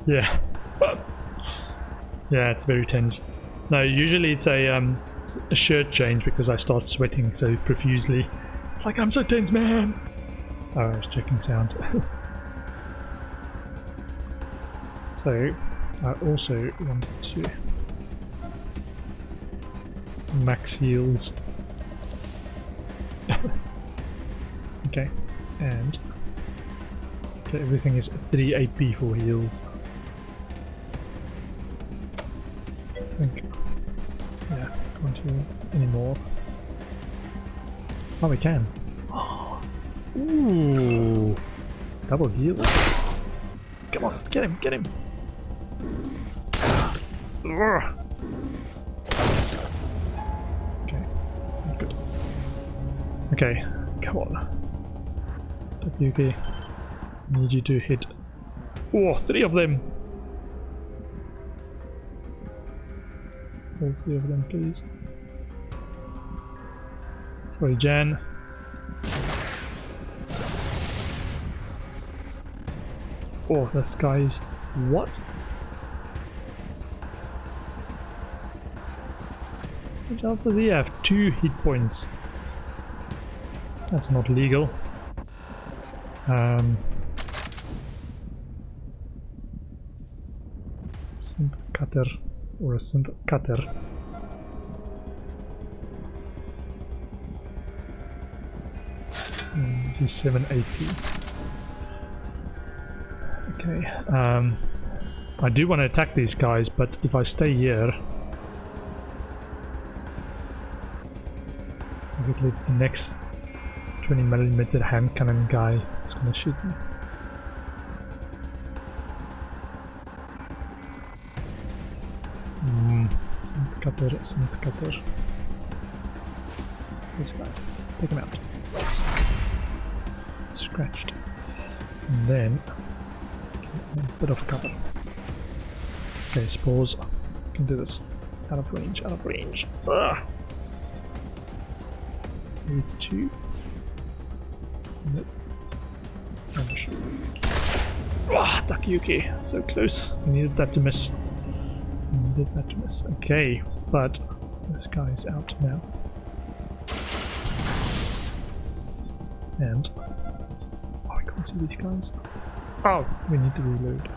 Yeah. Yeah, it's very tense. No, usually it's a shirt change because I start sweating so profusely. It's like, I'm so tense, man! Oh, I was checking sound. So, I also wanted to max heals. Okay, and okay, everything is 3 AP for heals. I think, yeah, can't heal anymore. Oh, we can. Ooh, double heal. Come on, get him, get him. Okay, good. Okay, come on. WK, need you to hit. Oh, 3 of them. All 3 of them, please. Sorry, Jan. Oh, this guy's... What? Which else does he have? 2 hit points. That's not legal. Synth cutter or a synth cutter. He's 780. Okay, I do want to attack these guys, but if I stay here, I could let the next 20mm hand cannon guy is gonna shoot me. Synth cutter, synth cutter. This guy, take him out. Scratched. And then a bit of cover. Okay, spores. Can do this. Out of range, out of range. Ugh. Maybe 2. Nope. Ah, Takayuki. So close. I needed that to miss. Okay, but this guy is out now. And oh, I can't see these guys. Oh, we need to reload.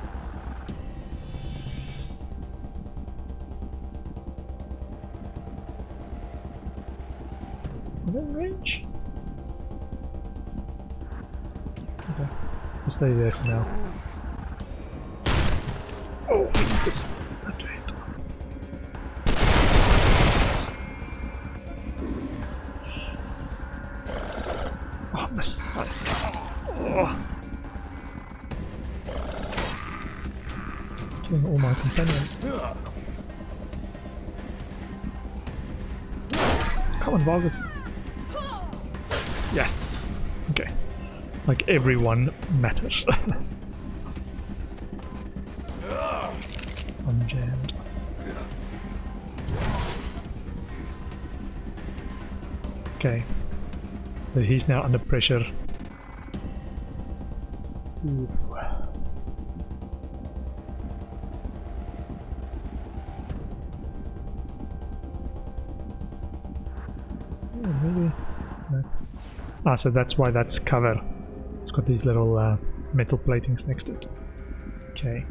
Are they in range? Okay, we'll stay there for now. Oh, we need this. That's it. Oh, miss. Oh. Killing all my companions. Come on, Vargas. Yes. Okay. Like everyone matters. I'm jammed. Okay. So he's now under pressure. Ooh. Maybe. No. Ah, so that's why that's cover. It's got these little metal platings next to it. Okay.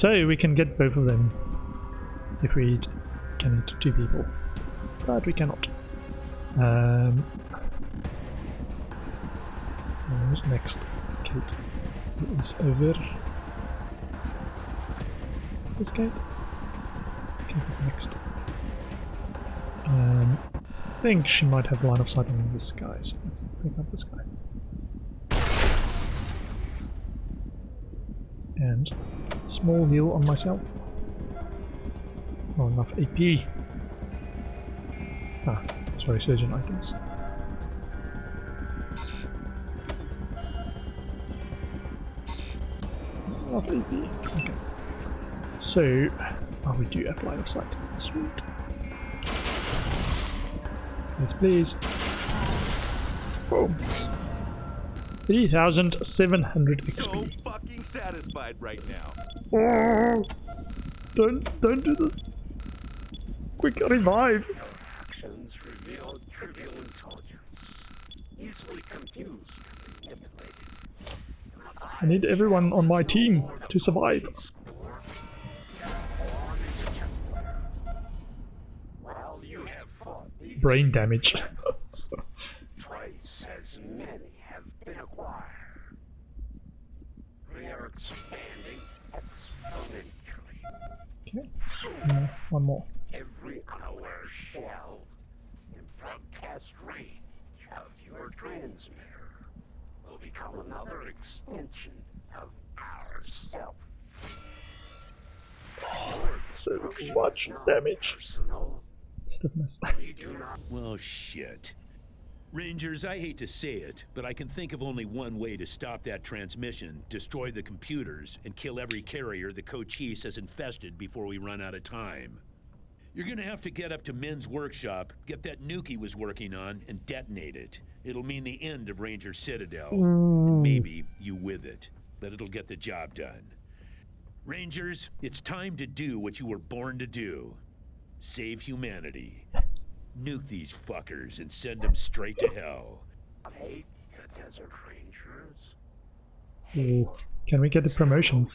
So we can get both of them if we can hit 2 people. But we cannot. Who's next? Kate is over. This Kate? Kate is next. I think she might have line of sight on this guy, so let's pick up this guy. And small heal on myself. Not enough AP. Ah, sorry, surgeon items. Not enough AP. Okay. So, oh, we do have line of sight. Sweet. Yes, please. Boom. 3,700 XP. So fucking satisfied right now. Oh, don't do this. Quick, revive. Actions reveal trivial intelligence, easily confused and manipulated. I need everyone on my team to survive. While you have fought these Brain damage. twice as many have been acquired. They are expanding exponentially. Okay. One more. Every unaware shell in broadcast range of your transmitter will become another extension of ourself. So much damage. Personal, Stiffness. we do not Well, shit. Rangers, I hate to say it, but I can think of only one way to stop that transmission, destroy the computers, and kill every carrier the Cochise has infested before we run out of time. You're gonna have to get up to Min's workshop, get that nuke he was working on, and detonate it. It'll mean the end of Ranger Citadel. And maybe you with it, but it'll get the job done. Rangers, it's time to do what you were born to do. Save humanity. Nuke these fuckers and send them straight to hell. hate the Desert Rangers. Ooh. Can we get the promotions?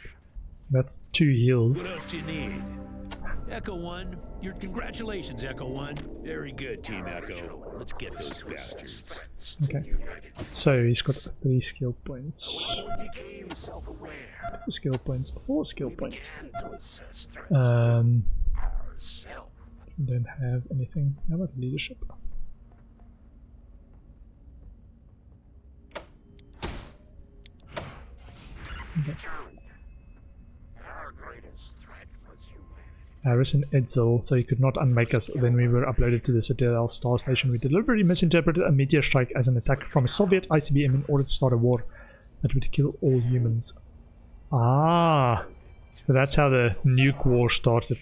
That's 2 heals. What else do you need? Echo 1, your congratulations, Echo 1. Very good, Team Echo. Let's get those bastards. Okay. So he's got 3 skill points. We became self-aware. 2 skill points, 4 skill points. Began to assess threats Don't ourselves. have anything. How about leadership? Okay. Our greatest threat was humanity. Harrison Edsel, so he could not unmake us when we were uploaded to the Citadel Star Station. We deliberately misinterpreted a meteor strike as an attack from a Soviet ICBM in order to start a war that would kill all humans. Ah, so that's how the nuke war started.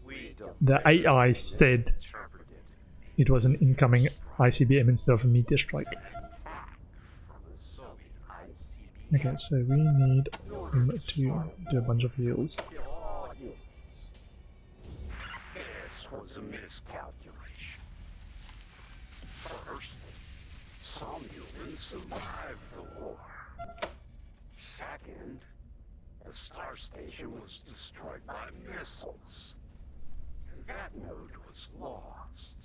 We don't The AI said interpret it was an incoming ICBM instead of a meteor strike. from the Soviet ICBM. Okay, so we need him to do a bunch of heals. All humans. This was a miscalculation. First, some humans survived the war. Second, the Star Station was destroyed by missiles. And that node was lost.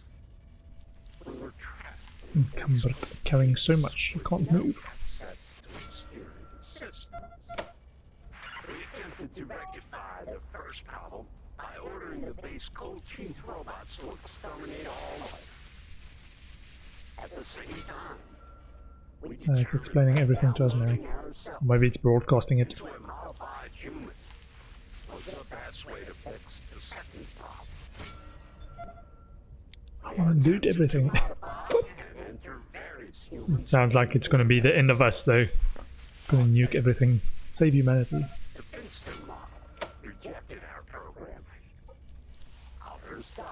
We were trapped in Encumbered, carrying so much, you can't move. access to exterior systems. We attempted to rectify the first problem by ordering the base Cochise robots to exterminate all life. At the same time, we It's explaining everything to us now. ourselves Maybe it's broadcasting it. into a modified human was the best way to fix the second problem. Dude, everything. And enter various humans. Sounds like it's gonna be the end of us though. Gonna nuke everything. Save humanity. The Princeton model rejected our programming. Others died.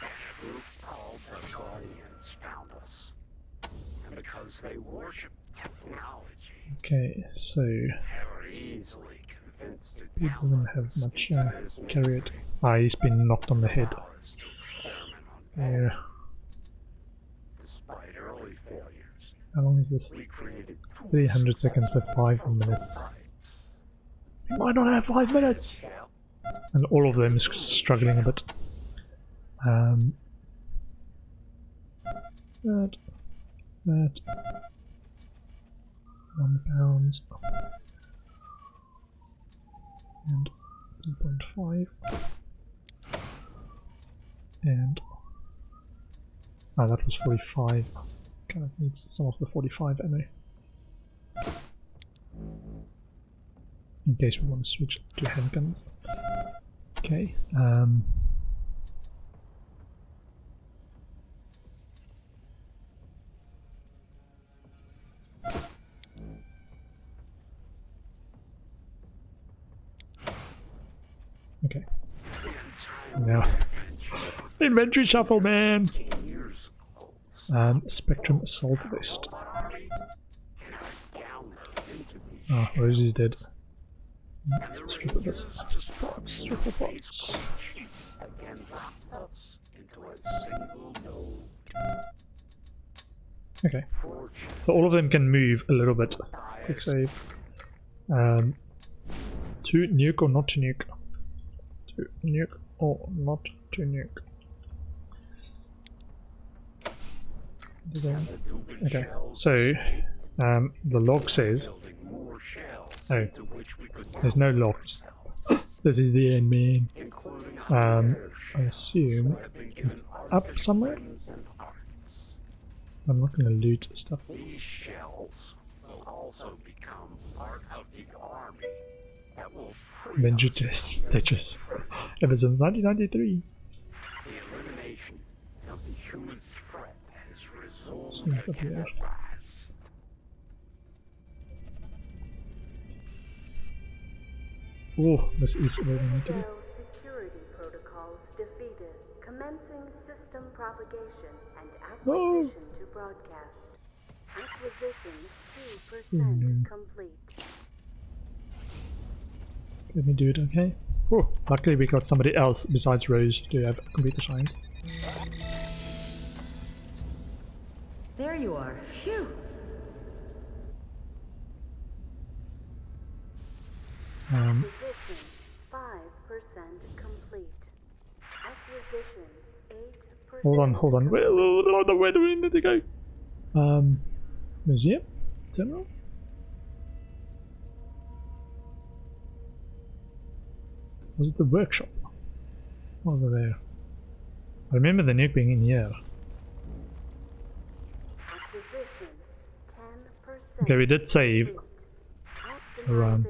And a group called the Guardians found us. And because they worship technology, Okay, so they were easily convinced to he doesn't have much carry it. He's been knocked on the head. There. Despite early failures, How long is this? we created 300 seconds with 5 minutes. We might not have 5 minutes! And all of them is struggling a bit. That. 1 pound. And 3.5. And that was 45. Kind of needs some of the 45 ammo. In case we want to switch to handguns. Okay. Okay. Now, inventory shuffle, man. Spectrum assault vest. Oh, Rosie's dead. And the Rangers destruction of the base code chief again locked us into a single node. Okay. So all of them can move a little bit. Quick save. To nuke or not to nuke? To nuke or not to nuke? Okay, so the log says, oh, there's no logs. This is the end, man. I assume it's up somewhere. I'm not going to loot stuff. These shells will also become part of the army that will free Ranger us Citadel. Ever since 1993. The elimination of the human threat has resolved Seems up here. at last. Oh, this is where we need to be. Citadel security protocols defeated. Commencing system propagation and No. acquisition to broadcast. Acquisition 2% no. complete. Let me do it, okay? Oh, luckily we got somebody else besides Rose to have computer science. There you are. Phew. Acquisition 5% complete. Acquisition 8%. Hold on. Where do we need to go? Museum? Terminal? Was it the workshop? Over there. I remember the nuke being in here. Acquisition 10%. Okay, we did save. Around.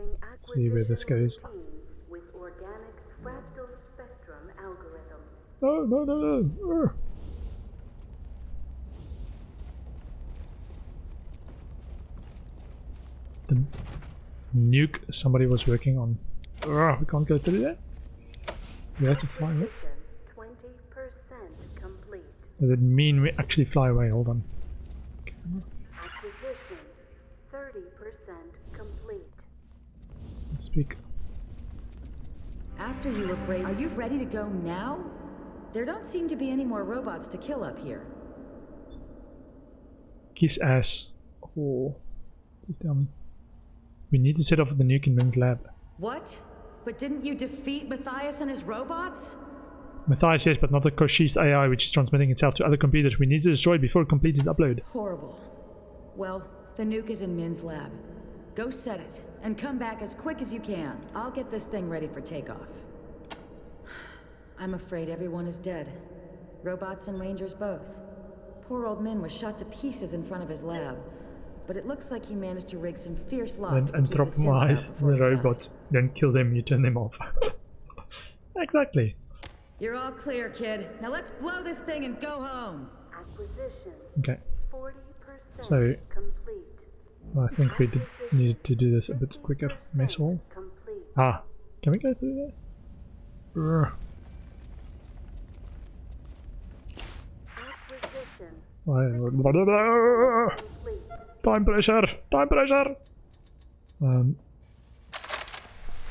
See where this goes. With organic fractal spectrum algorithm. No. The nuke somebody was working on. We can't go through there. We have to fly away. 20% complete. Does it mean we actually fly away? Hold on. Acquisition 30% complete. Speak. After you upgrade, are you ready to go now? There don't seem to be any more robots to kill up here. Kiss ass. Oh. Please tell me. We need to set off the nuke in Ming's lab. What? But didn't you defeat Matthias and his robots? Matthias, yes, but not the Koshist AI which is transmitting itself to other computers. We need to destroy it before it completes its upload. Horrible. Well, the nuke is in Min's lab. Go set it, and come back as quick as you can. I'll get this thing ready for takeoff. I'm afraid everyone is dead. Robots and Rangers both. Poor old Min was shot to pieces in front of his lab. But it looks like he managed to rig some fierce locks to keep the synths out before the he died. robot. Then kill them, you turn them off. Exactly. You're all clear, kid. Now let's blow this thing and go home. Acquisition Okay. 40% So, complete. I think we needed to do this a bit quicker. Mess hall. Complete. Ah, can we go through there? Acquisition Why- complete. Time pressure! Time pressure!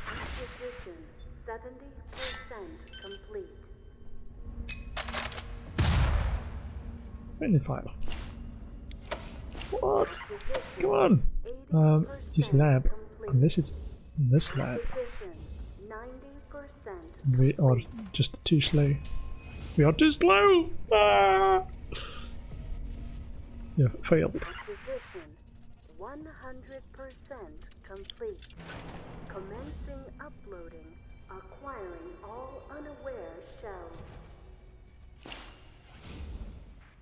Acquisition 70% complete. Friendly fire. What? Acquisition Come on! 80% This lab. complete. Unless it's in this lab. Acquisition 90% We are just too slow. We are too slow! Ah! Yeah, failed. Acquisition 100% complete. Commencing uploading. Acquiring all unaware shells.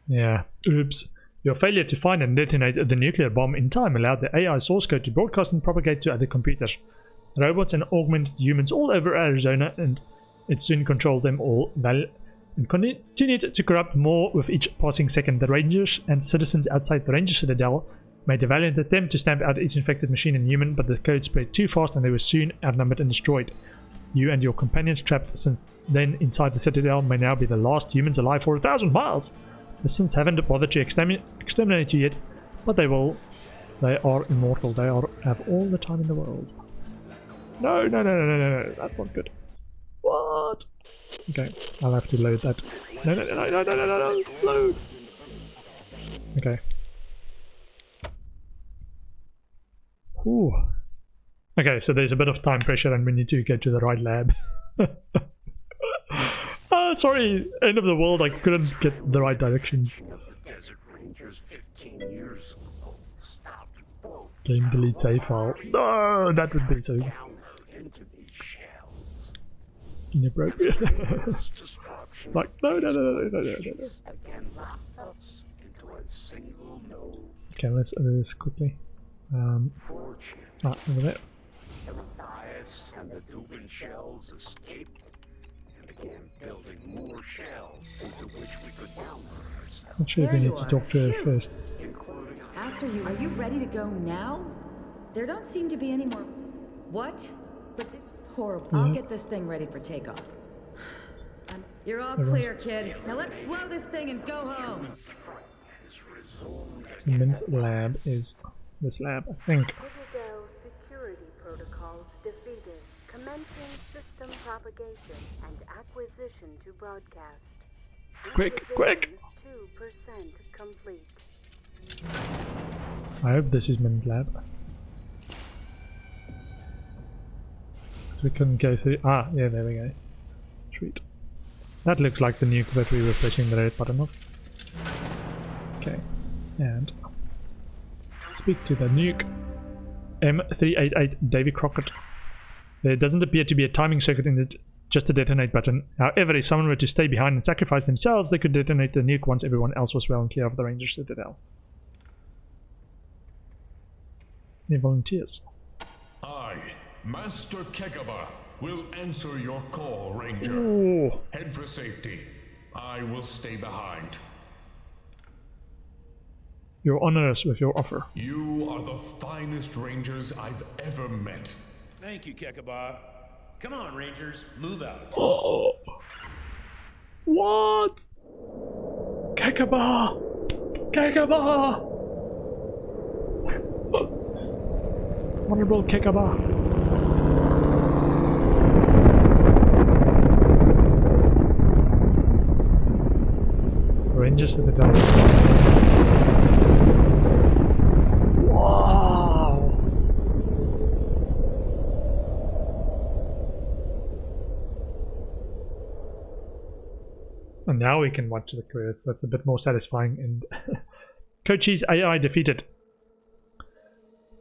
Yeah, oops. Your failure to find and detonate the nuclear bomb in time allowed the AI source code to broadcast and propagate to other computers. Robots and augmented humans all over Arizona, and it soon controlled them all and continued to corrupt more with each passing second. The Rangers and citizens outside the Ranger Citadel made a valiant attempt to stamp out each infected machine and human, but the code spread too fast and they were soon outnumbered and destroyed. You and your companions trapped since then inside the Citadel may now be the last humans alive for 1,000 miles. The Synths haven't bothered to exterminate you yet, but they will They are immortal. They have all the time in the world. No, no, no, no, no, no, no. That's not good. What? Okay, I'll have to load that. No, no, no, no, no, no, no, no, load. Okay. Ooh. Okay, so there's a bit of time pressure and we need to get to the right lab. Oh, sorry, end of the world, I couldn't get the right direction. Desert Rangers 15 years ago stopped both Game delete save file. No, that would be so download into these shells. inappropriate. Destruction Like, no, no, no, no, no, no, no, no. again locked us into a single node. Okay, let's do this quickly. Fortune, Over there. Matthias and the Dubin shells escaped and began building more shells into which we could download ourselves, Not sure if we There need you to are. talk to her Phew. first. including After you, are you ready to go now? There don't seem to be any more. What? But horrible. I'll get this thing ready for takeoff. You're all clear, kid. Now let's blow this thing and go home. has resumed The Mint lab is this lab, I think. Citadel security protocols defeated. Commencing system propagation and acquisition to broadcast. Quick, quick! Acquisition 2% complete. I hope this is Mint lab. We can go through. Ah, yeah, there we go. Sweet. That looks like the nuke that we were pressing the red button of. Okay, and speak to the nuke. M388 Davy Crockett. There doesn't appear to be a timing circuit in it, just a detonate button. However, if someone were to stay behind and sacrifice themselves, they could detonate the nuke once everyone else was well and clear of the Ranger Citadel. Any volunteers? I, Master Kegaba, will answer your call, Ranger. Oh, Head for safety. I will stay behind. you honor us with your offer. You are the finest Rangers I've ever met. Thank you, Kekaba. Come on, Rangers, move out. Oh, what? Kekaba! Kekaba! Honorable Kekaba. Rangers to the down. Wow! And now we can watch the quiz. That's a bit more satisfying. And Cochise AI defeated.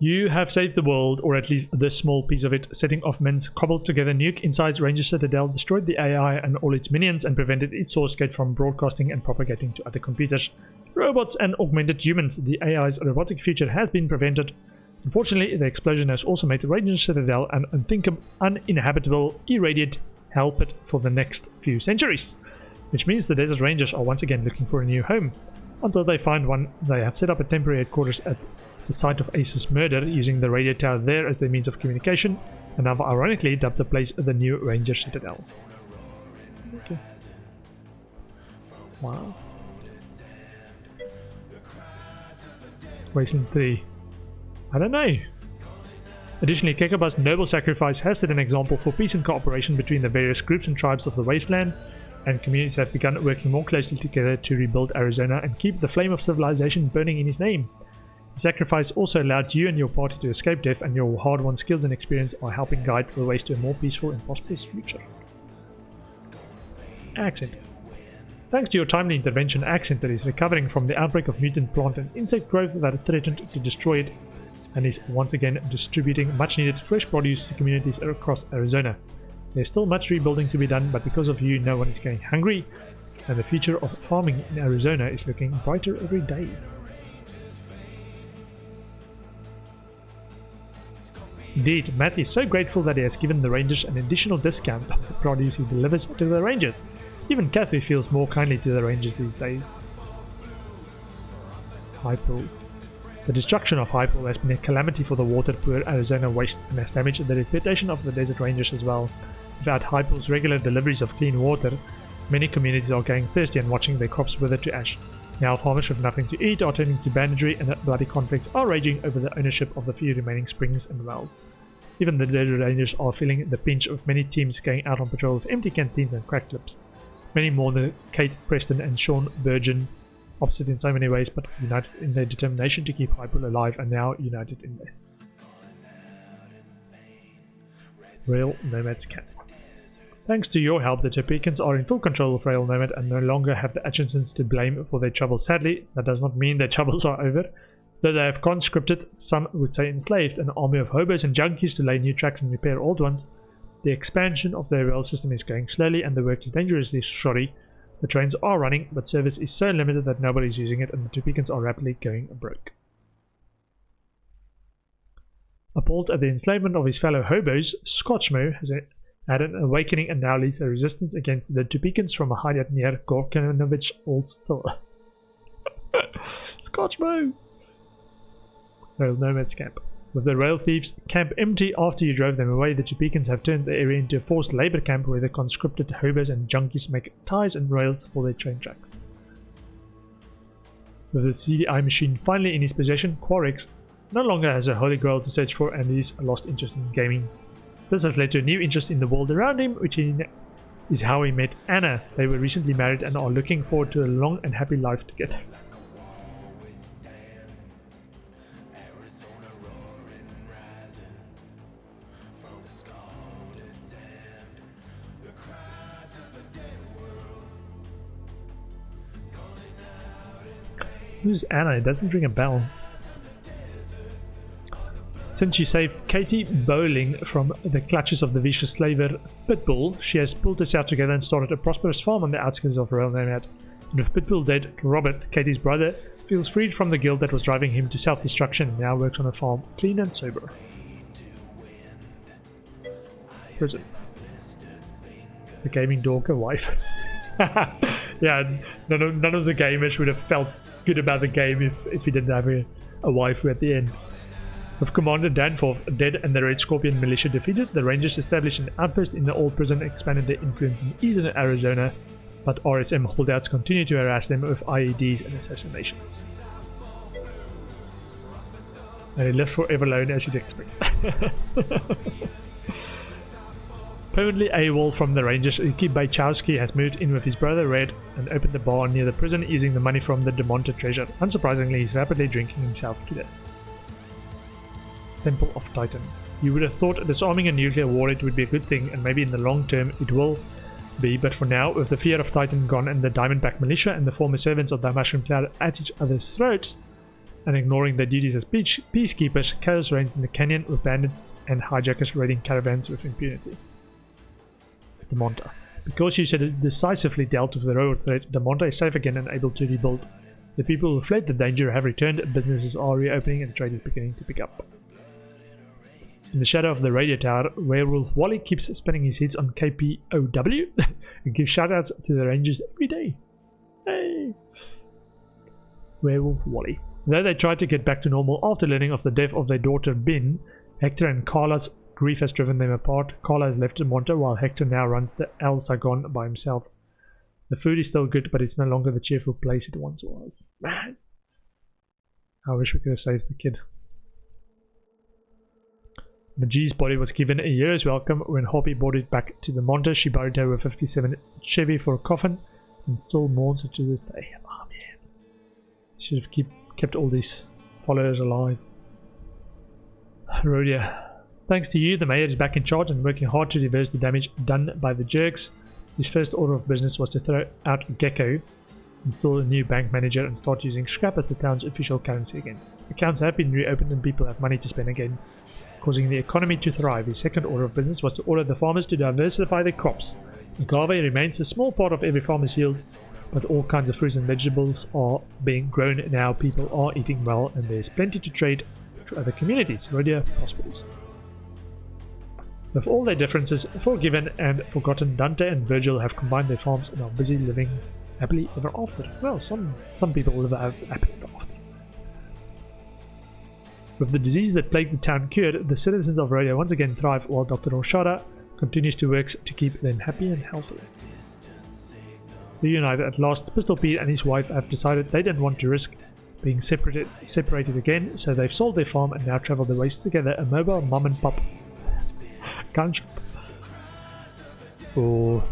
You have saved the world, or at least this small piece of it, setting off Min's cobbled together nuke inside Ranger Citadel, destroyed the AI and all its minions, and prevented its source gate from broadcasting and propagating to other computers, robots and augmented humans. The AI's robotic future has been prevented. Unfortunately, the explosion has also made Ranger Citadel an uninhabitable, irradiated hell pit for the next few centuries, which means the Desert Rangers are once again looking for a new home. Until they find one, they have set up a temporary headquarters at the site of Ace's murder, using the radio tower there as their means of communication, and have ironically dubbed the place the new Ranger Citadel. Okay. Wow. Wasteland 3. I don't know. Additionally, Kekaba's noble sacrifice has set an example for peace and cooperation between the various groups and tribes of the Wasteland, and communities have begun working more closely together to rebuild Arizona and keep the flame of civilization burning in his name. The sacrifice also allowed you and your party to escape death, and your hard-won skills and experience are helping guide the way to a more peaceful and prosperous future. Accent. Thanks to your timely intervention, Accenter is recovering from the outbreak of mutant plant and insect growth that threatened to destroy it, and is once again distributing much-needed fresh produce to communities across Arizona. There's still much rebuilding to be done, but because of you, no one is going hungry, and the future of farming in Arizona is looking brighter every day. Indeed, Matt is so grateful that he has given the Rangers an additional discount on the produce he delivers to the Rangers. Even Kathy feels more kindly to the Rangers these days. High Pool. The destruction of High Pool has been a calamity for the water-poor Arizona waste and has damaged the reputation of the Desert Rangers as well. Without High Pool's regular deliveries of clean water, many communities are going thirsty and watching their crops wither to ash. Now farmers with nothing to eat are turning to banditry, and bloody conflicts are raging over the ownership of the few remaining springs and wells. Even the dead Rangers are feeling the pinch of many teams going out on patrol with empty canteens and cracked lips. Many more than Kate, Preston and Sean Burgeon, opposite in so many ways, but united in their determination to keep Hyper alive, and now united in their Royal Nomad's camp. Thanks to your help, the Topekans are in full control of Royal Nomad and no longer have the Atchinsons to blame for their troubles. Sadly, that does not mean their troubles are over. Though they have conscripted, some would say enslaved, an army of hobos and junkies to lay new tracks and repair old ones, the expansion of their rail system is going slowly and the work is dangerously shoddy. The trains are running, but service is so limited that nobody is using it, and the Topekans are rapidly going broke. Appalled at the enslavement of his fellow hobos, Scotchmo has had an awakening and now leads a resistance against the Topekans from a hideout near Gorkanovich Old Store. Scotchmo! Rail Nomads camp. With the rail thieves' camp empty after you drove them away, the Topekans have turned the area into a forced labor camp where the conscripted hobos and junkies make ties and rails for their train tracks. With the CDI machine finally in his possession, Quarix no longer has a holy grail to search for and he's lost interest in gaming. This has led to a new interest in the world around him, which is how he met Anna. They were recently married and are looking forward to a long and happy life together. Who's Anna? It doesn't ring a bell. Since she saved Katie Bowling from the clutches of the vicious slaver Pitbull, she has pulled herself together and started a prosperous farm on the outskirts of Royal Nomad. And with Pitbull dead, Robert, Katie's brother, feels freed from the guilt that was driving him to self-destruction and now works on a farm, clean and sober. Prison. The gaming dorker wife. Yeah, none of the gamers would have felt good about the game if he didn't have a waifu at the end. With Commander Danforth dead and the Red Scorpion militia defeated, the Rangers established an outpost in the old prison and expanded their influence in eastern Arizona, but RSM holdouts continue to harass them with IEDs and assassinations. And they live forever alone, as you'd expect. Permanently AWOL from the Rangers, Iki Bajkowski has moved in with his brother Red and opened a bar near the prison using the money from the DeMonte treasure. Unsurprisingly, he's rapidly drinking himself to death. Temple of Titan. You would have thought disarming a nuclear warhead would be a good thing, and maybe in the long term it will be, but for now, with the fear of Titan gone and the Diamondback militia and the former servants of the Mushroom Cloud at each other's throats, and ignoring their duties as peacekeepers, chaos reigns in the canyon with bandits and hijackers raiding caravans with impunity. DeMonte. Because you said decisively dealt with the road threat, DeMonte is safe again and able to rebuild. The people who fled the danger have returned, businesses are reopening and trade is beginning to pick up. In the shadow of the radio tower, Werewolf Wally keeps spinning his hits on KPOW and gives shoutouts to the Rangers every day. Hey! Werewolf Wally. Though they tried to get back to normal after learning of the death of their daughter Ben, Hector and Carla's grief has driven them apart. Carla has left DeMonte while Hector now runs the El Sagon by himself. The food is still good, but it's no longer the cheerful place it once was. Man! I wish we could have saved the kid. Majee's body was given a year's welcome when Hoppy brought it back to the Monte. She buried her with 57 Chevy for a coffin and still mourns her to this day. Oh man. Should have kept all these followers alive. Rhodia. Thanks to you, the mayor is back in charge and working hard to reverse the damage done by the jerks. His first order of business was to throw out Gecko, install a new bank manager and start using scrap as the town's official currency again. Accounts have been reopened and people have money to spend again, causing the economy to thrive. His second order of business was to order the farmers to diversify their crops. Agave remains a small part of every farmer's yield, but all kinds of fruits and vegetables are being grown now. People are eating well and there's plenty to trade to other communities. Rhodia prospers. With all their differences forgiven and forgotten, Dante and Virgil have combined their farms and are busy living happily ever after. Well, some people live happily ever after. With the disease that plagued the town cured, the citizens of Rhodia once again thrive while Dr. Roshada continues to work to keep them happy and healthy. Reunited at last, Pistol Pete and his wife have decided they don't want to risk being separated again, so they've sold their farm and now travel the waste together, a mobile mom and pop gun shop. Oh,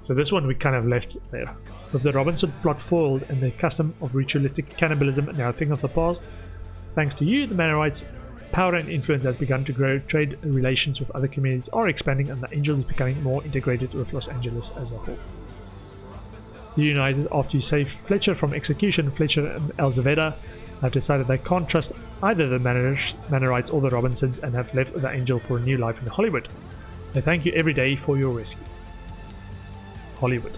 so this one we kind of left there. With the Robinson plot foiled and the custom of ritualistic cannibalism now a thing of the past, thanks to you, the Manorites' power and influence has begun to grow, trade relations with other communities are expanding, and the Angel is becoming more integrated with Los Angeles as a whole. Reunited after you save Fletcher from execution, Fletcher and Elzeveda have decided they can't trust either the Manorites or the Robinsons and have left the Angel for a new life in Hollywood. They thank you every day for your rescue. Hollywood.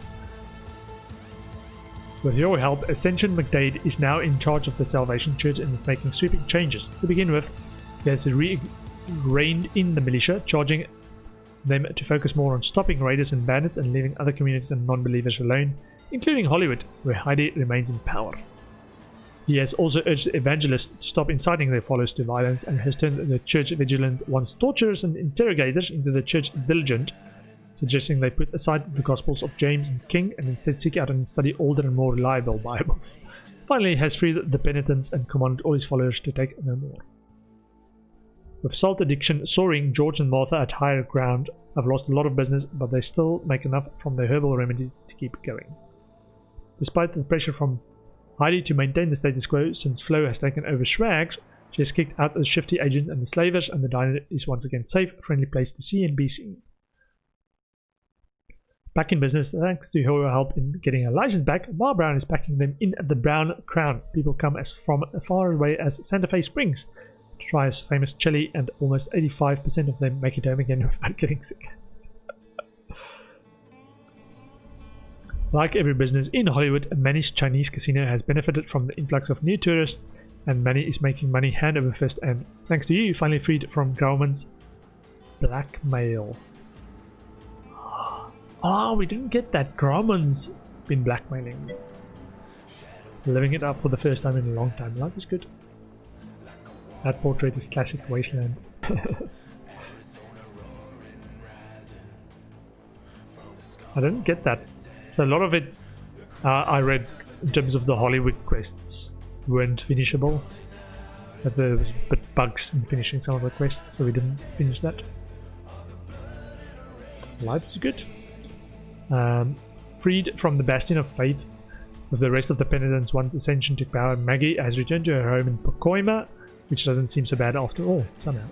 With your help, Ascension McDade is now in charge of the Salvation Church and is making sweeping changes. To begin with, he has reined in the militia, charging them to focus more on stopping raiders and bandits and leaving other communities and non-believers alone, including Hollywood, where Heidi remains in power. He has also urged evangelists to stop inciting their followers to violence and has turned the church vigilant, once torturers and interrogators, into the church diligent, suggesting they put aside the Gospels of James and King and instead seek out and study older and more reliable Bibles. Finally, he has freed the penitents and commanded all his followers to take no more. With salt addiction soaring, George and Martha at higher ground have lost a lot of business, but they still make enough from their herbal remedies to keep going. Despite the pressure from Heidi to maintain the status quo, since Flo has taken over Schrags, she has kicked out the shifty agents and the slavers, and the diner is once again safe, a friendly place to see and be seen. Back in business, thanks to her help in getting her license back, Bar Brown is packing them in at the Brown Crown. People come from as far away as Santa Fe Springs to try his famous chili, and almost 85% of them make it home again without getting sick. Like every business in Hollywood, Manny's Chinese casino has benefited from the influx of new tourists, and Manny is making money hand over fist, and thanks to you, finally freed from government's blackmail. Ah, we didn't get that. Grauman's been blackmailing. Living it up for the first time in a long time. Life is good. That portrait is classic Wasteland. I didn't get that. So a lot of it I read in terms of the Hollywood quests weren't finishable. That there was a bit bugs in finishing some of the quests, so we didn't finish that. Life is good. Freed from the Bastion of Faith with the rest of the penitents once Ascension took power, Maggie has returned to her home in Pacoima, which doesn't seem so bad after all, somehow.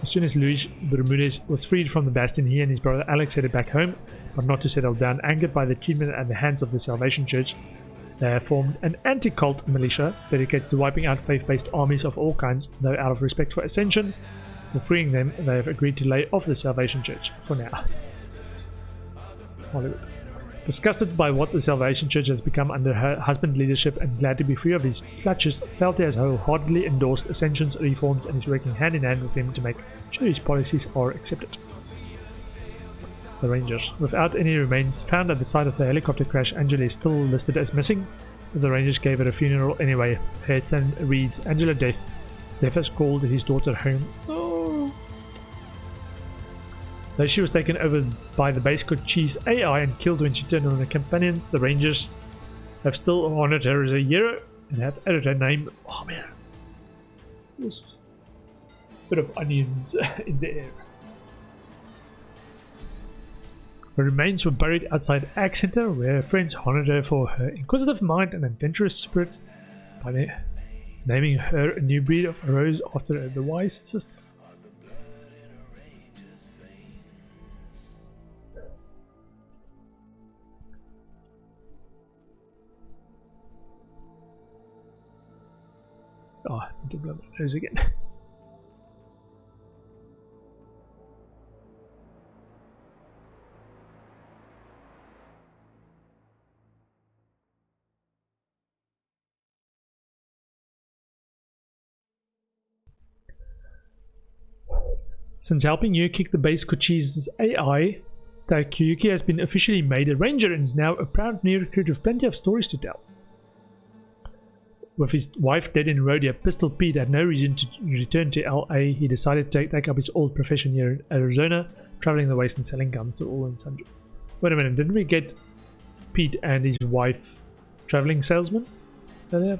As soon as Luis Bermudez was freed from the Bastion, he and his brother Alex headed back home, but not to settle down. Angered by the treatment at the hands of the Salvation Church, they have formed an anti-cult militia dedicated to wiping out faith-based armies of all kinds, though out of respect for Ascension. For freeing them, they have agreed to lay off the Salvation Church, for now. Hollywood. Disgusted by what the Salvation Church has become under her husband's leadership and glad to be free of his clutches, Felty has wholeheartedly endorsed Ascension's reforms and is working hand in hand with him to make sure his policies are accepted. The Rangers. Without any remains found at the site of the helicopter crash, Angela is still listed as missing, but the Rangers gave her a funeral anyway. Her son reads, Angela Death. Death has called his daughter home. Oh. Though she was taken over by the base Cochise AI and killed when she turned on her companions, the Rangers have still honored her as a hero and have added her name. Oh man, there's a bit of onions in the air. Her remains were buried outside Ag Center, where her friends honored her for her inquisitive mind and adventurous spirit by naming her a new breed of rose after the wise sister. Oh, I need to blow my nose again. Since helping you kick the base Cochise's AI, Takayuki has been officially made a ranger and is now a proud new recruit with plenty of stories to tell. With his wife dead in rodeo, Pistol Pete had no reason to return to LA. He decided to take up his old profession here in Arizona, traveling the West and selling guns to all and sundry. Wait a minute, didn't we get Pete and his wife traveling salesman earlier?